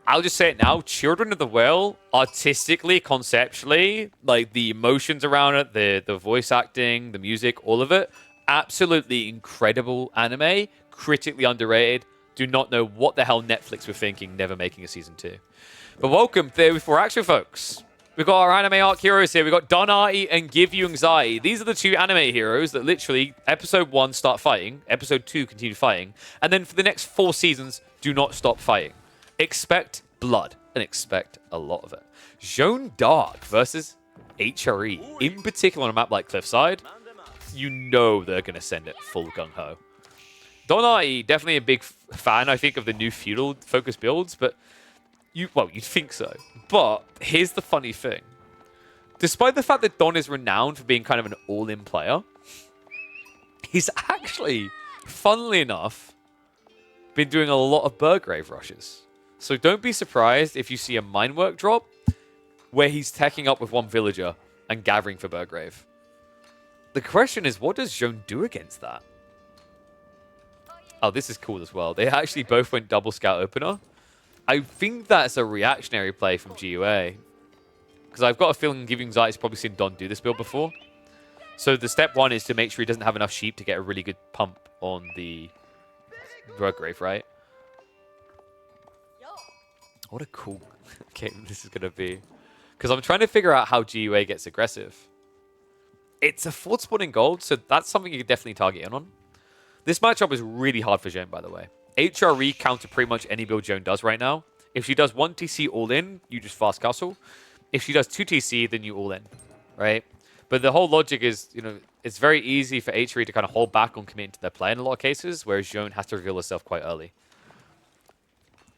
I'll just say it now. Children of the Whale, artistically, conceptually, like the emotions around it, the voice acting, the music, all of it, absolutely incredible anime, critically underrated. Do not know what the hell Netflix were thinking, never making a season 2. But welcome to For Action, folks. We've got our anime arc heroes here. We've got Donti and Give You Anxiety. These are the two anime heroes that literally, episode 1 start fighting, episode 2 continue fighting, and then for the next 4 seasons, do not stop fighting. Expect blood, and expect a lot of it. Jeanne D'Arc versus HRE. In particular, on a map like Cliffside, you know they're going to send it full gung-ho. Donti, definitely a big fan, I think, of the new feudal-focused builds, but you'd think so. But here's the funny thing. Despite the fact that Don is renowned for being kind of an all-in player, he's actually, funnily enough, been doing a lot of Burgrave rushes. So don't be surprised if you see a minework drop where he's teching up with one villager and gathering for Burgrave. The question is, what does Jeanne do against that? Oh, this is cool as well. They actually both went double scout opener. I think that's a reactionary play from GUA. Because I've got a feeling Give You Anxiety's probably seen Don do this build before. So the step 1 is to make sure he doesn't have enough sheep to get a really good pump on the Burgrave, right? What a cool game this is going to be. Because I'm trying to figure out how GUA gets aggressive. It's a fort spawn in gold, so that's something you can definitely target in on. This matchup is really hard for Jeanne, by the way. HRE counter pretty much any build Jeanne does right now. If she does 1 TC all in, you just fast castle. If she does 2 TC, then you all in, right? But the whole logic is, you know, it's very easy for HRE to kind of hold back on committing to their play in a lot of cases, whereas Jeanne has to reveal herself quite early.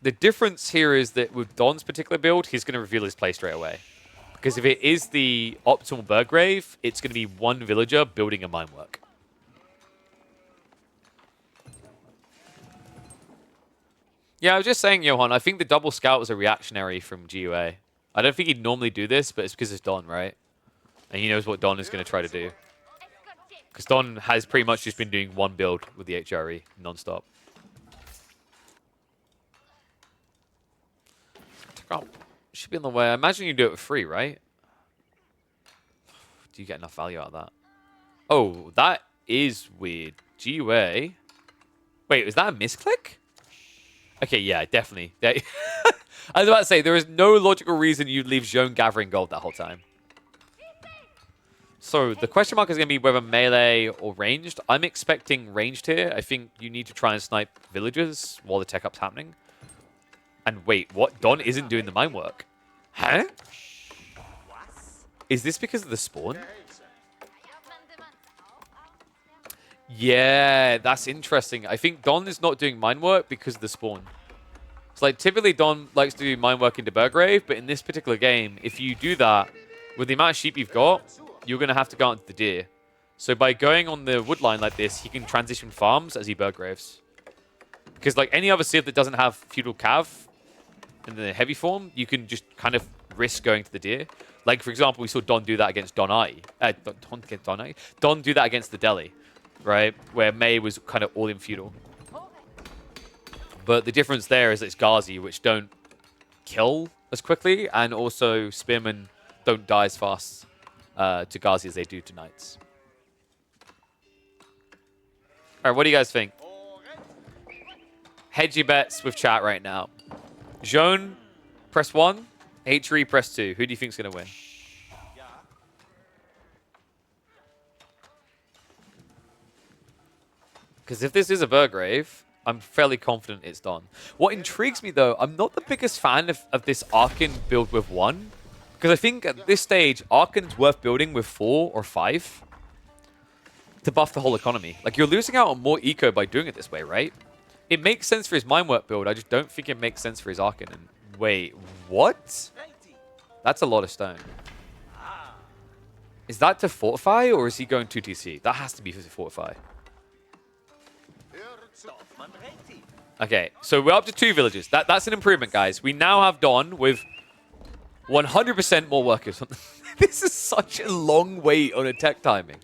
The difference here is that with Don's particular build, he's going to reveal his play straight away. Because if it is the optimal Burgrave, it's going to be one villager building a minework. Yeah, I was just saying, Johan, I think the double scout was a reactionary from GUA. I don't think he'd normally do this, but it's because it's Don, right? And he knows what Don is going to try to do. Because Don has pretty much just been doing one build with the HRE non-stop. Should be on the way. I imagine you do it for free, right? Do you get enough value out of that? Oh, that is weird. GUA. Wait, is that a misclick? Okay, yeah, definitely. I was about to say, there is no logical reason you'd leave Jeanne gathering gold that whole time. So, the question mark is going to be whether melee or ranged. I'm expecting ranged here. I think you need to try and snipe villagers while the tech up's happening. And wait, what? Don isn't doing the mine work. Huh? Is this because of the spawn? Yeah, that's interesting. I think Don is not doing mine work because of the spawn. It's like typically Don likes to do mine work into Burgrave, but in this particular game, if you do that, with the amount of sheep you've got, you're going to have to go into the deer. So by going on the wood line like this, he can transition farms as he Burgraves. Because like any other civ that doesn't have feudal cav in the heavy form, you can just kind of risk going to the deer. Like, for example, we saw Don do that against Donti. Don do that against the Delhi, right? Where May was kind of all in feudal. But the difference there is that it's Ghazi, which don't kill as quickly, and also Spearmen don't die as fast to Ghazi as they do to Knights. All right, what do you guys think? Hedge your bets with chat right now. Jeanne, press 1. HRE, press 2. Who do you think is going to win? Because if this is a Burgrave, I'm fairly confident it's done. What intrigues me, though, I'm not the biggest fan of this Arkan build with 1. Because I think at this stage, Arkan's worth building with 4 or 5 to buff the whole economy. Like, you're losing out on more eco by doing it this way, right? It makes sense for his minework build. I just don't think it makes sense for his Arkan. And wait, what? That's a lot of stone. Is that to fortify, or is he going 2 TC? That has to be to fortify. Okay, so we're up to 2 villages. That's an improvement, guys. We now have Don with 100% more workers. This is such a long wait on attack timing.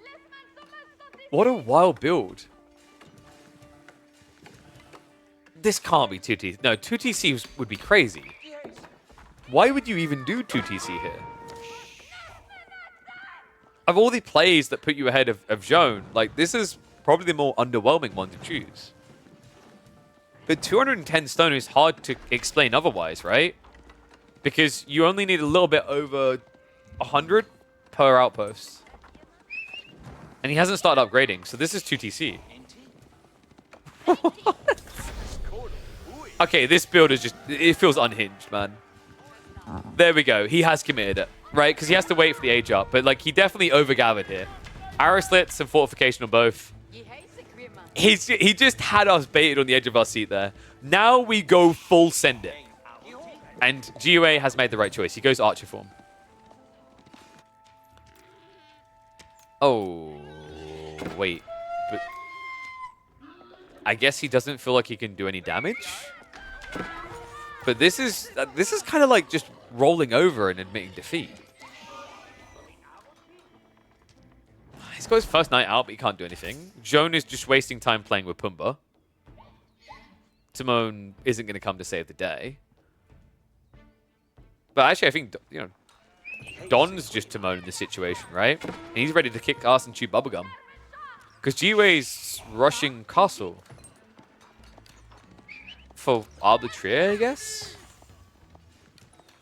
What a wild build. This can't be 2 TC. No, 2 TC would be crazy. Why would you even do 2TC here? Of all the plays that put you ahead of Jeanne, like, this is probably the more underwhelming one to choose. But 210 stone is hard to explain otherwise, right? Because you only need a little bit over 100 per outpost. And he hasn't started upgrading, so this is 2TC. Okay, this build is just... It feels unhinged, man. There we go. He has committed it, right? Because he has to wait for the age up. But, like, he definitely overgathered here. Arrow slits and fortification on both. He just had us baited on the edge of our seat there. Now we go full send it. And GUA has made the right choice. He goes archer form. Oh, wait. But I guess he doesn't feel like he can do any damage. But this is kind of like just rolling over and admitting defeat. He's got his first night out, but he can't do anything. Jeanne is just wasting time playing with Pumbaa. Timon isn't going to come to save the day. But actually, I think, you know, Don's just Timon in this situation, right? And he's ready to kick ass and chew bubblegum. Because G-Way's rushing castle. For arbitrary, I guess?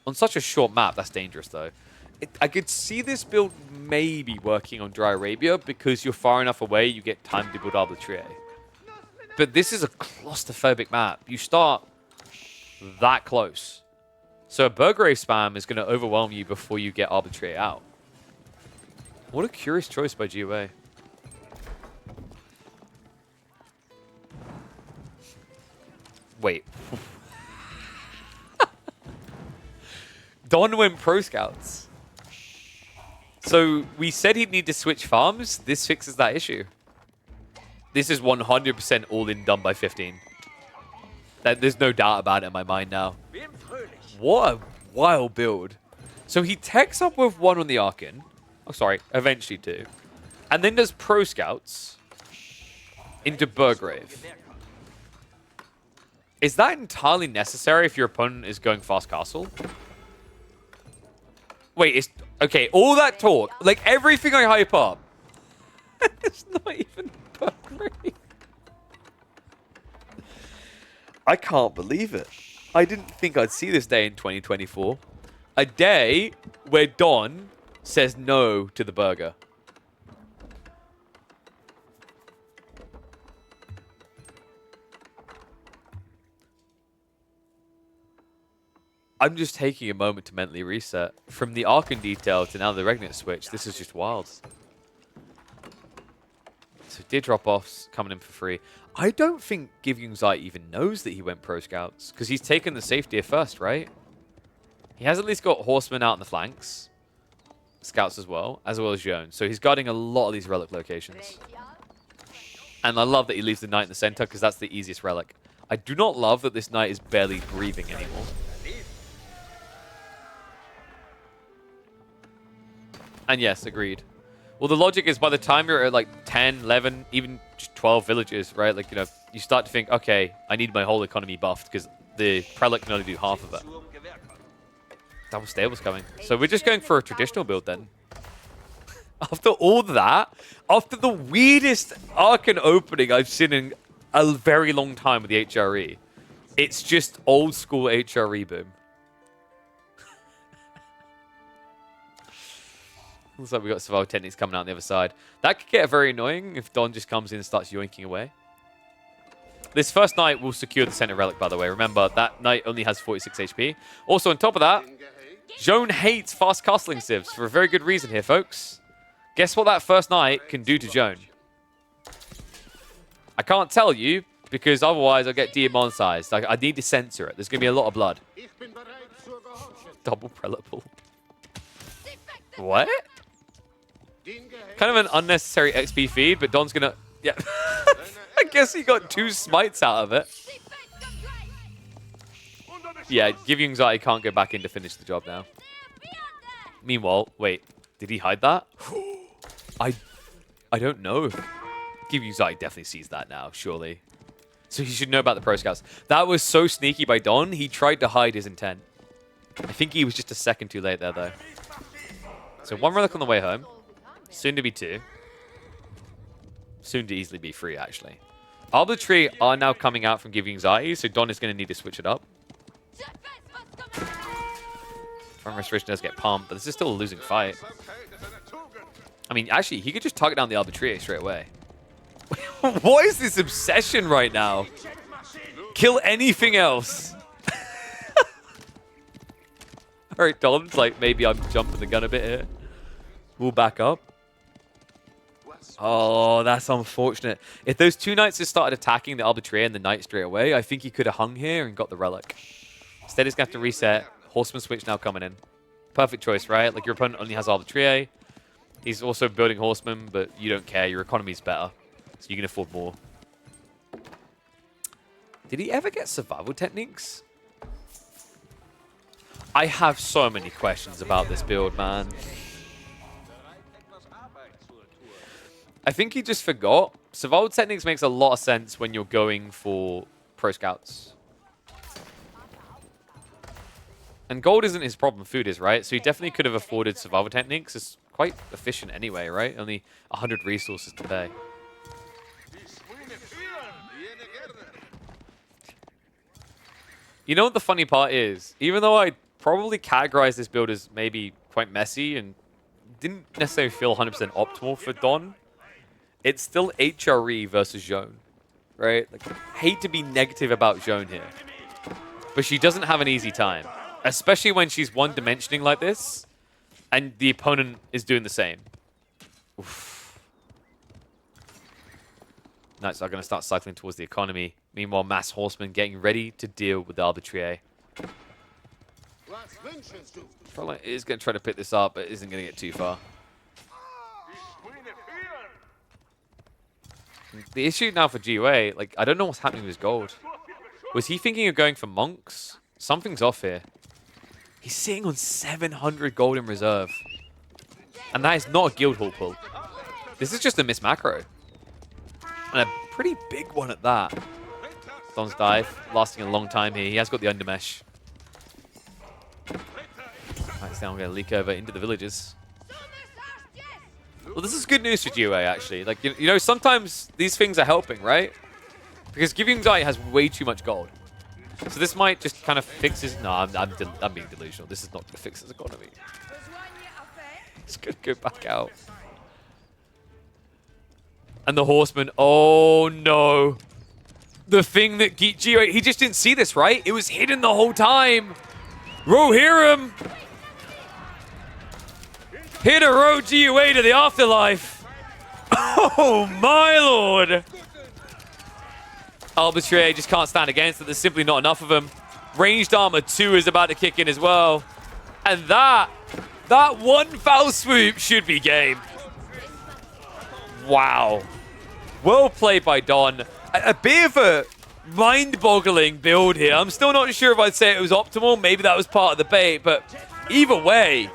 On such a short map, that's dangerous, though. I could see this build maybe working on Dry Arabia because you're far enough away, you get time to build arbitrary. But this is a claustrophobic map. You start that close. So a Burgrave spam is going to overwhelm you before you get arbitrary out. What a curious choice by GUA. Wait. Don went pro scouts. So we said he'd need to switch farms. This fixes that issue. This is 100% all in done by 15. There's no doubt about it in my mind now. What a wild build. So he techs up with one on the Arkin. Oh, sorry. Eventually two. And then does pro scouts into Burgrave. Is that entirely necessary if your opponent is going fast castle? Wait, it's... Okay, all that talk, like everything I hype up, it's not even Burgrave. I can't believe it. I didn't think I'd see this day in 2024. A day where Don says no to the burger. I'm just taking a moment to mentally reset. From the Archon detail to now the Regnant switch, this is just wild. So did drop-offs coming in for free. I don't think Givyungzai even knows that he went pro scouts because he's taken the safety first, right? He has at least got horsemen out in the flanks, scouts as well as Jeanne. So he's guarding a lot of these relic locations. And I love that he leaves the knight in the center because that's the easiest relic. I do not love that this knight is barely breathing anymore. And yes, agreed. Well, the logic is by the time you're at like 10, 11, even just 12 villages, right? Like, you know, you start to think, okay, I need my whole economy buffed because the prelate can only do half of it. Double stables coming. So we're just going for a traditional build then. After all that, after the weirdest Archon opening I've seen in a very long time with the HRE, it's just old school HRE boom. Looks like we got survival techniques coming out on the other side. That could get very annoying if Don just comes in and starts yoinking away. This first knight will secure the center relic, by the way. Remember, that knight only has 46 HP. Also, on top of that, Jeanne hates fast castling civs for a very good reason here, folks. Guess what that first knight can do to Jeanne? I can't tell you, because otherwise I'll get demonetized. I need to censor it. There's going to be a lot of blood. Double prelate pull. What? Kind of an unnecessary XP feed, but Don's gonna... Yeah. I guess he got 2 smites out of it. Yeah, Givyungzai can't go back in to finish the job now. Meanwhile, wait, did he hide that? I don't know. Givyungzai definitely sees that now, surely. So he should know about the pro scouts. That was so sneaky by Don, he tried to hide his intent. I think he was just a second too late there, though. So 1 relic on the way home. Soon to be 2. Soon to easily be 3, actually. Arbitrary are now coming out from giving anxiety, so Don is going to need to switch it up. Front restoration does get pumped, but this is still a losing fight. I mean, actually, he could just target down the Arbitrary straight away. What is this obsession right now? Kill anything else. Alright, Don's like, maybe I'm jumping the gun a bit here. We'll back up. Oh, that's unfortunate. If those 2 knights had started attacking the Arbitrary and the knight straight away, I think he could have hung here and got the relic. Instead, he's going to have to reset. Horseman switch now coming in. Perfect choice, right? Like, your opponent only has Arbitrary. He's also building Horseman, but you don't care. Your economy's better, so you can afford more. Did he ever get survival techniques? I have so many questions about this build, man. I think he just forgot. Survival techniques makes a lot of sense when you're going for pro scouts. And gold isn't his problem, food is, right? So he definitely could have afforded survival techniques. It's quite efficient anyway, right? Only 100 resources to pay. You know what the funny part is? Even though I probably categorize this build as maybe quite messy and didn't necessarily feel 100% optimal for Don, it's still HRE versus Jeanne, right? Like, I hate to be negative about Jeanne here, but she doesn't have an easy time, especially when she's one-dimensioning like this, and the opponent is doing the same. Oof. Knights are going to start cycling towards the economy. Meanwhile, mass horsemen getting ready to deal with the Arbitrary. Probably is going to try to pick this up, but isn't going to get too far. The issue now for GUA, like, I don't know what's happening with his gold. Was he thinking of going for monks? Something's off here. He's sitting on 700 gold in reserve. And that is not a guild hall pull. This is just a miss macro. And a pretty big one at that. Don's dive, lasting a long time here. He has got the undermesh. Right, now I'm going to leak over into the villages. Well, this is good news for GUA, actually. Like, you know, sometimes these things are helping, right? Because Giving Anxiety has way too much gold. So this might just kind of fix his... No, I'm being delusional. This is not going to fix his economy. It's going to go back out. And the horseman... Oh, no. The thing that GUA... He just didn't see this, right? It was hidden the whole time. Rohirrim! Hit a road GUA to the afterlife. Oh, my lord. Arbitrary just can't stand against it. There's simply not enough of them. Ranged armor 2 is about to kick in as well. And that one foul swoop should be game. Wow. Well played by Don. A bit of a mind-boggling build here. I'm still not sure if I'd say it was optimal. Maybe that was part of the bait, but either way,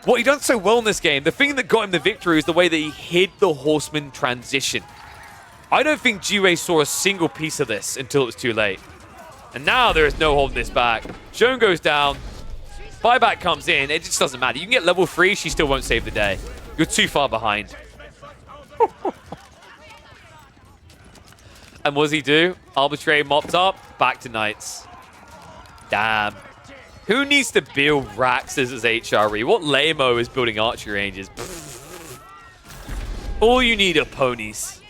what he done so well in this game, the thing that got him the victory is the way that he hid the horseman transition. I don't think GUA saw a single piece of this until it was too late. And now there is no holding this back. Jeanne goes down. Buyback comes in. It just doesn't matter. You can get level 3, she still won't save the day. You're too far behind. And what does he do? Arbitrary mopped up. Back to knights. Damn. Who needs to build Raxes as HRE? What lame-o is building archery ranges? All you need are ponies.